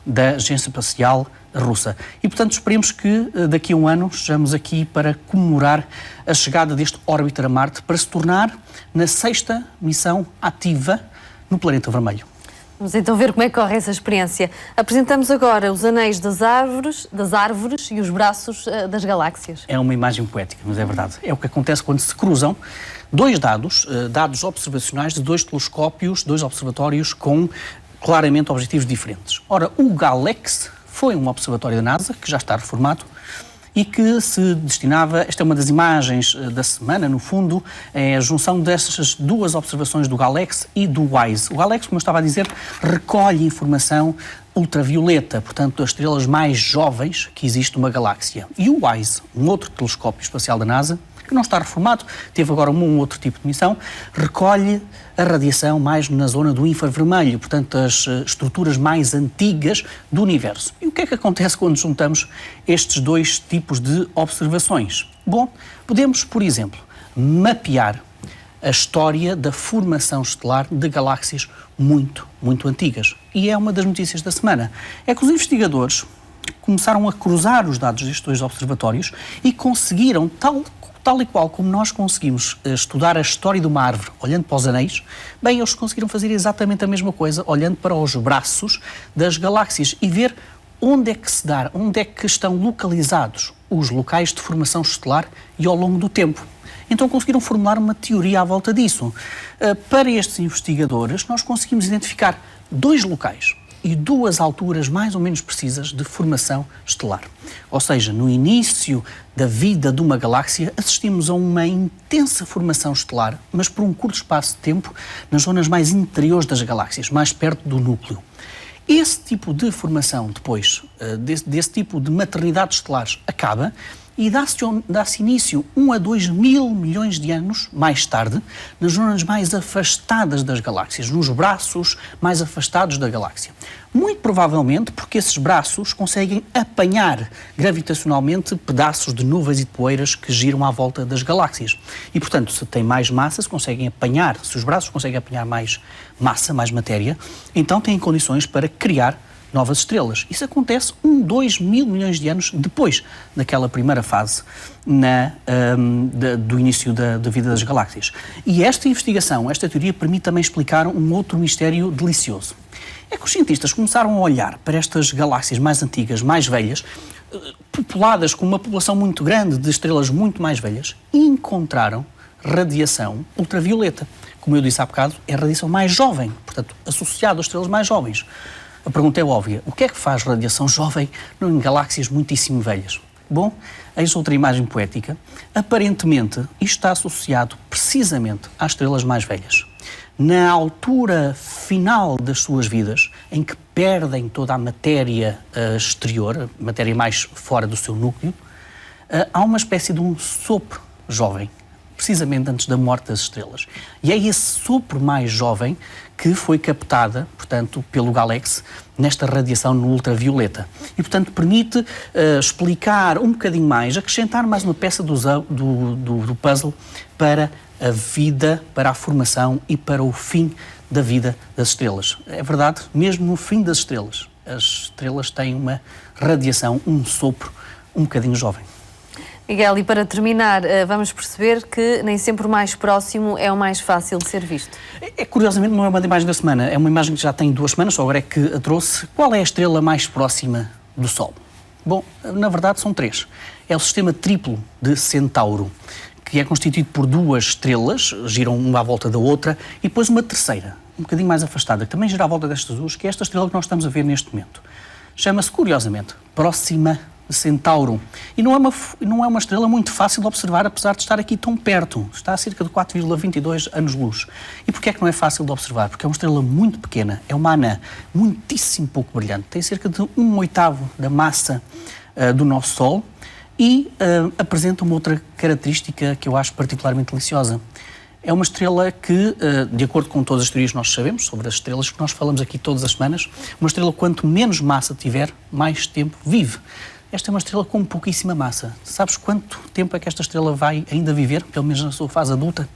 da Agência Espacial Russa. E, portanto, esperemos que daqui a um ano estejamos aqui para comemorar a chegada deste órbiter a Marte para se tornar na 6ª missão ativa no planeta vermelho. Vamos então ver como é que corre essa experiência. Apresentamos agora os anéis das árvores e os braços das galáxias. É uma imagem poética, mas é verdade. É o que acontece quando se cruzam 2 dados observacionais de 2 telescópios, 2 observatórios com claramente objetivos diferentes. Ora, o GALEX foi um observatório da NASA, que já está reformado, e que se destinava, esta é uma das imagens da semana, no fundo, é a junção destas 2 observações do GALEX e do WISE. O GALEX, como eu estava a dizer, recolhe informação ultravioleta, portanto, das estrelas mais jovens que existe numa galáxia. E o WISE, um outro telescópio espacial da NASA, que não está reformado, teve agora um outro tipo de missão, recolhe a radiação mais na zona do infravermelho, portanto, as estruturas mais antigas do universo. E o que é que acontece quando juntamos estes 2 tipos de observações? Bom, podemos, por exemplo, mapear a história da formação estelar de galáxias muito, muito antigas. E é uma das notícias da semana. É que os investigadores começaram a cruzar os dados destes 2 observatórios e conseguiram, tal e qual como nós conseguimos estudar a história de uma árvore olhando para os anéis, bem, eles conseguiram fazer exatamente a mesma coisa olhando para os braços das galáxias e ver onde é que estão localizados os locais de formação estelar e ao longo do tempo. Então conseguiram formular uma teoria à volta disso. Para estes investigadores, nós conseguimos identificar 2 locais e 2 alturas mais ou menos precisas de formação estelar. Ou seja, no início da vida de uma galáxia, assistimos a uma intensa formação estelar, mas por um curto espaço de tempo, nas zonas mais interiores das galáxias, mais perto do núcleo. Esse tipo de formação, depois, desse tipo de maternidades estelares, acaba e dá-se início 1 a 2 mil milhões de anos mais tarde, nas zonas mais afastadas das galáxias, nos braços mais afastados da galáxia. Muito provavelmente porque esses braços conseguem apanhar gravitacionalmente pedaços de nuvens e de poeiras que giram à volta das galáxias. E, portanto, se tem mais massa, se os braços conseguem apanhar mais massa, mais matéria, então têm condições para criar novas estrelas. Isso acontece 2 mil milhões de anos depois daquela primeira fase do início da vida das galáxias. E esta investigação, esta teoria, permite também explicar um outro mistério delicioso. É que os cientistas começaram a olhar para estas galáxias mais antigas, mais velhas, populadas com uma população muito grande de estrelas muito mais velhas, e encontraram radiação ultravioleta. Como eu disse há bocado, é a radiação mais jovem, portanto, associada às estrelas mais jovens. A pergunta é óbvia. O que é que faz radiação jovem em galáxias muitíssimo velhas? Bom, eis outra imagem poética. Aparentemente, isto está associado precisamente às estrelas mais velhas. Na altura final das suas vidas, em que perdem toda a matéria exterior, a matéria mais fora do seu núcleo, há uma espécie de um sopro jovem, precisamente antes da morte das estrelas. E é esse sopro mais jovem que foi captada, portanto, pelo GALEX nesta radiação no ultravioleta. E, portanto, permite explicar um bocadinho mais, acrescentar mais uma peça do puzzle para a vida, para a formação e para o fim da vida das estrelas. É verdade, mesmo no fim das estrelas, as estrelas têm uma radiação, um sopro um bocadinho jovem. Miguel, e para terminar, vamos perceber que nem sempre o mais próximo é o mais fácil de ser visto. Curiosamente, não é uma imagem da semana, é uma imagem que já tem 2 semanas, só agora é que a trouxe. Qual é a estrela mais próxima do Sol? Bom, na verdade são 3. É o sistema triplo de Centauro, que é constituído por 2 estrelas, giram uma à volta da outra, e depois uma terceira, um bocadinho mais afastada, que também gira à volta destas 2, que é esta estrela que nós estamos a ver neste momento. Chama-se, curiosamente, Próxima Centauro. E não é uma estrela muito fácil de observar, apesar de estar aqui tão perto. Está a cerca de 4,22 anos-luz. E porquê é que não é fácil de observar? Porque é uma estrela muito pequena, é uma anã, muitíssimo pouco brilhante. Tem cerca de 1/8 da massa do nosso Sol e apresenta uma outra característica que eu acho particularmente deliciosa. É uma estrela que, de acordo com todas as teorias que nós sabemos sobre as estrelas, que nós falamos aqui todas as semanas, uma estrela quanto menos massa tiver, mais tempo vive. Esta é uma estrela com pouquíssima massa. Sabes quanto tempo é que esta estrela vai ainda viver, pelo menos na sua fase adulta?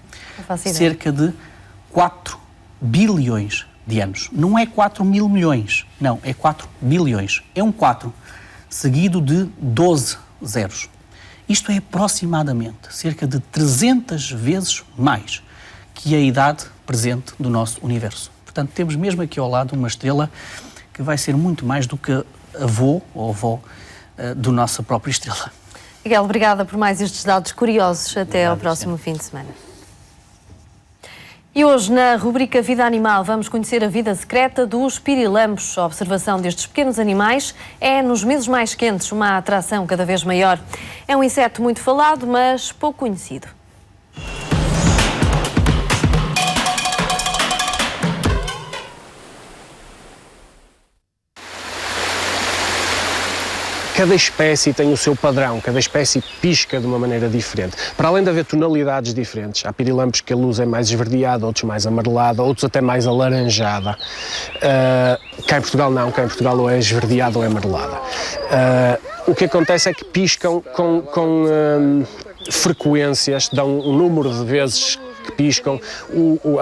Cerca de 4 bilhões de anos. Não é 4 mil milhões, não, é 4 bilhões. É um 4, seguido de 12 zeros. Isto é aproximadamente cerca de 300 vezes mais que a idade presente do nosso universo. Portanto, temos mesmo aqui ao lado uma estrela que vai ser muito mais do que avô ou avó da nossa própria estrela. Miguel, obrigada por mais estes dados curiosos. Até ao próximo fim de semana. E hoje, na rubrica Vida Animal, vamos conhecer a vida secreta dos pirilampos. A observação destes pequenos animais é, nos meses mais quentes, uma atração cada vez maior. É um inseto muito falado, mas pouco conhecido. Cada espécie tem o seu padrão, cada espécie pisca de uma maneira diferente. Para além de haver tonalidades diferentes, há pirilampos que a luz é mais esverdeada, outros mais amarelada, outros até mais alaranjada. Cá em Portugal não, cá em Portugal ou é esverdeada ou é amarelada. O que acontece é que piscam com frequências, dão um número de vezes que piscam,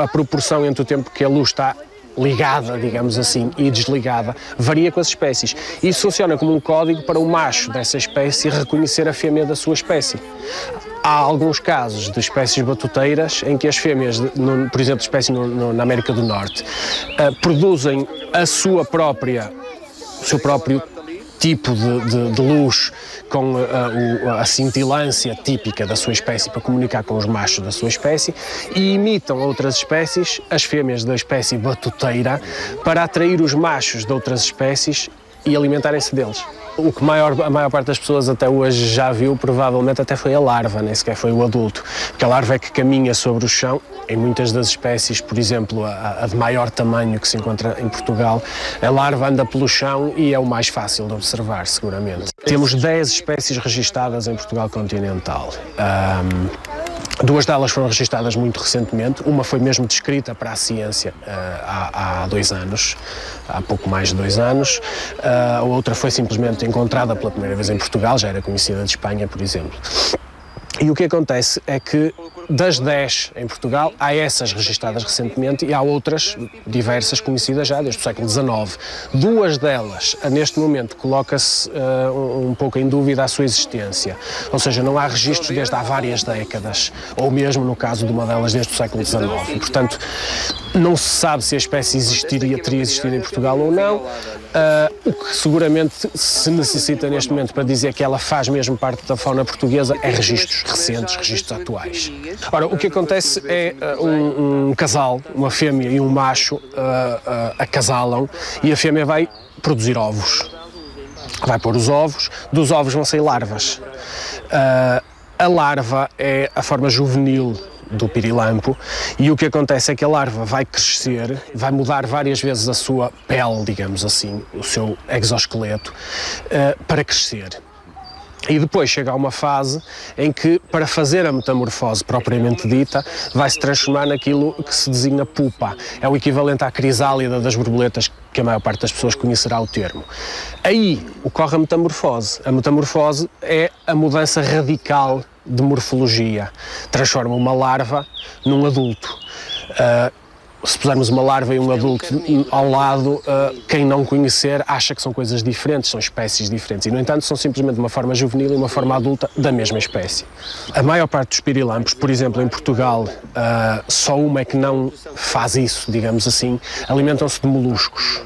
a proporção entre o tempo que a luz está ligada, digamos assim, e desligada, varia com as espécies. Isso funciona como um código para o macho dessa espécie reconhecer a fêmea da sua espécie. Há alguns casos de espécies batuteiras em que as fêmeas, por exemplo, espécies na América do Norte, produzem o seu próprio tipo de luz com a cintilância típica da sua espécie para comunicar com os machos da sua espécie e imitam outras espécies, as fêmeas da espécie batuteira, para atrair os machos de outras espécies e alimentarem-se deles. O que a maior parte das pessoas até hoje já viu, provavelmente até foi a larva, nem sequer foi o adulto. Porque a larva é que caminha sobre o chão. Em muitas das espécies, por exemplo, a de maior tamanho que se encontra em Portugal, a larva anda pelo chão e é o mais fácil de observar, seguramente. Temos 10 espécies registadas em Portugal continental. 2 delas foram registadas muito recentemente, uma foi mesmo descrita para a ciência há 2 anos, há pouco mais de 2 anos, a outra foi simplesmente encontrada pela primeira vez em Portugal, já era conhecida de Espanha, por exemplo. E o que acontece é que das 10 em Portugal, há essas registadas recentemente e há outras diversas conhecidas já desde o século XIX. 2 delas, neste momento, coloca-se um pouco em dúvida a sua existência. Ou seja, não há registros desde há várias décadas, ou mesmo no caso de uma delas desde o século XIX. E, portanto, não se sabe se a espécie teria existido em Portugal ou não. O que seguramente se necessita neste momento para dizer que ela faz mesmo parte da fauna portuguesa é registros recentes, registros atuais. Ora, o que acontece é um casal, uma fêmea e um macho, acasalam e a fêmea vai produzir ovos. Vai pôr os ovos, dos ovos vão sair larvas. A larva é a forma juvenil do pirilampo e o que acontece é que a larva vai crescer, vai mudar várias vezes a sua pele, digamos assim, o seu exoesqueleto, para crescer. E depois chega a uma fase em que, para fazer a metamorfose propriamente dita, vai se transformar naquilo que se designa pupa. É o equivalente à crisálida das borboletas, que a maior parte das pessoas conhecerá o termo. Aí ocorre a metamorfose. A metamorfose é a mudança radical de morfologia. Transforma uma larva num adulto. Se pusermos uma larva e um adulto ao lado, quem não conhecer acha que são coisas diferentes, são espécies diferentes. E, no entanto, são simplesmente uma forma juvenil e uma forma adulta da mesma espécie. A maior parte dos pirilampos, por exemplo, em Portugal, só uma é que não faz isso, digamos assim, alimentam-se de moluscos.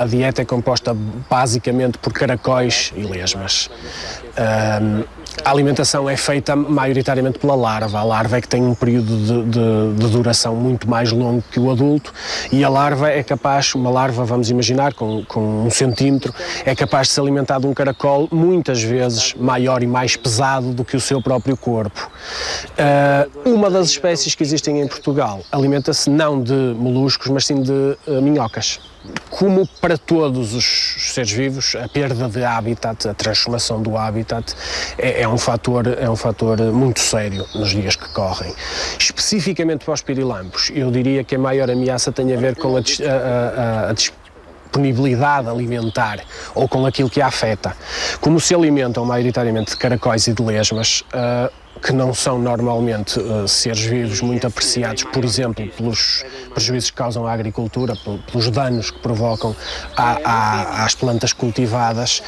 A dieta é composta basicamente por caracóis e lesmas. A alimentação é feita maioritariamente pela larva. A larva é que tem um período de duração muito mais longo que o adulto, e a larva é capaz, uma larva, vamos imaginar, com 1 centímetro, é capaz de se alimentar de um caracol muitas vezes maior e mais pesado do que o seu próprio corpo. Uma das espécies que existem em Portugal alimenta-se não de moluscos, mas sim de minhocas. Como para todos os seres vivos, a perda de habitat, a transformação do habitat é um fator muito sério nos dias que correm. Especificamente para os pirilampos, eu diria que a maior ameaça tem a ver com a disponibilidade alimentar, ou com aquilo que a afeta. Como se alimentam maioritariamente de caracóis e de lesmas, que não são normalmente seres vivos muito apreciados, por exemplo, pelos prejuízos que causam à agricultura, pelos danos que provocam às plantas cultivadas,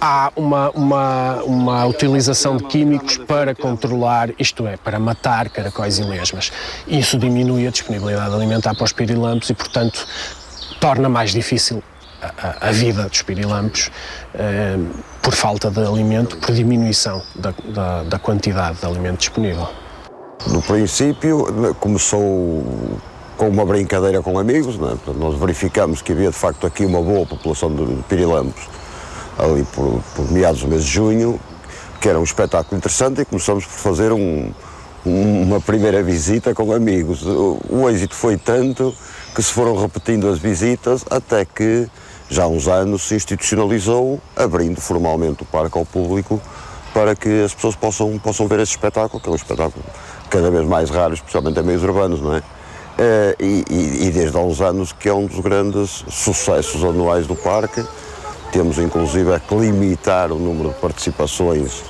há uma utilização de químicos para controlar, isto é, para matar caracóis e lesmas. Isso diminui a disponibilidade alimentar para os pirilampos e, portanto, torna mais difícil a vida dos pirilampos por falta de alimento, por diminuição da quantidade de alimento disponível. No princípio, começou com uma brincadeira com amigos, não é? Nós verificamos que havia de facto aqui uma boa população de pirilampos, ali por meados do mês de junho, que era um espetáculo interessante, e começamos por fazer uma primeira visita com amigos. O êxito foi tanto que se foram repetindo as visitas até que, já há uns anos, se institucionalizou, abrindo formalmente o parque ao público para que as pessoas possam ver esse espetáculo, que é um espetáculo cada vez mais raro, especialmente em meios urbanos, não é? E desde há uns anos que é um dos grandes sucessos anuais do parque. Temos inclusive que limitar o número de participações,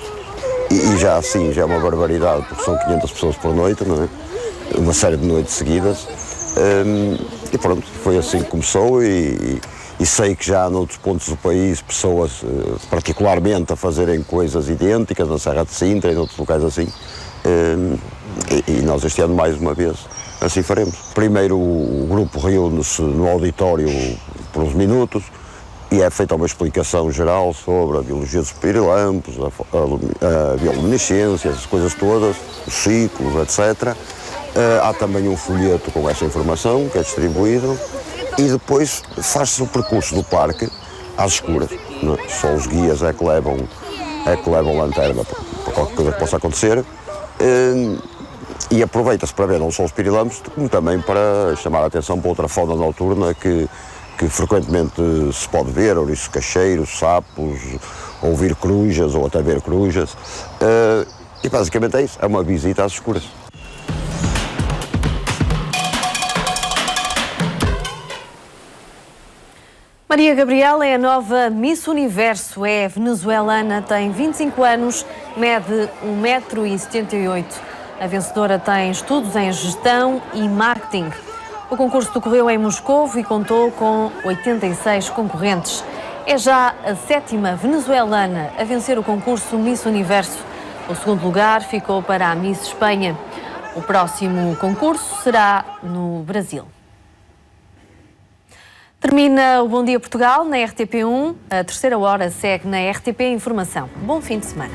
e já assim já é uma barbaridade, porque são 500 pessoas por noite, não é? Uma série de noites seguidas. E pronto, foi assim que começou, e sei que já há noutros pontos do país pessoas particularmente a fazerem coisas idênticas, na Serra de Sintra e em outros locais assim, e nós este ano mais uma vez assim faremos. Primeiro o grupo reúne-se no auditório por uns minutos e é feita uma explicação geral sobre a biologia dos pirilampos, a bioluminescência, essas coisas todas, os ciclos, etc. Há também um folheto com essa informação que é distribuído, e depois faz-se o percurso do parque às escuras. Não é? Só os guias é que levam lanterna para qualquer coisa que possa acontecer. E aproveita-se para ver não só os pirilampos, como também para chamar a atenção para outra fauna noturna que frequentemente se pode ver: ouriços cacheiros, sapos, ouvir corujas ou até ver corujas. E basicamente é isso, é uma visita às escuras. Maria Gabriela é a nova Miss Universo, é venezuelana, tem 25 anos, mede 1,78 m. A vencedora tem estudos em gestão e marketing. O concurso decorreu em Moscovo e contou com 86 concorrentes. É já a 7ª venezuelana a vencer o concurso Miss Universo. O segundo lugar ficou para a Miss Espanha. O próximo concurso será no Brasil. Termina o Bom Dia Portugal na RTP1. A terceira hora segue na RTP Informação. Bom fim de semana.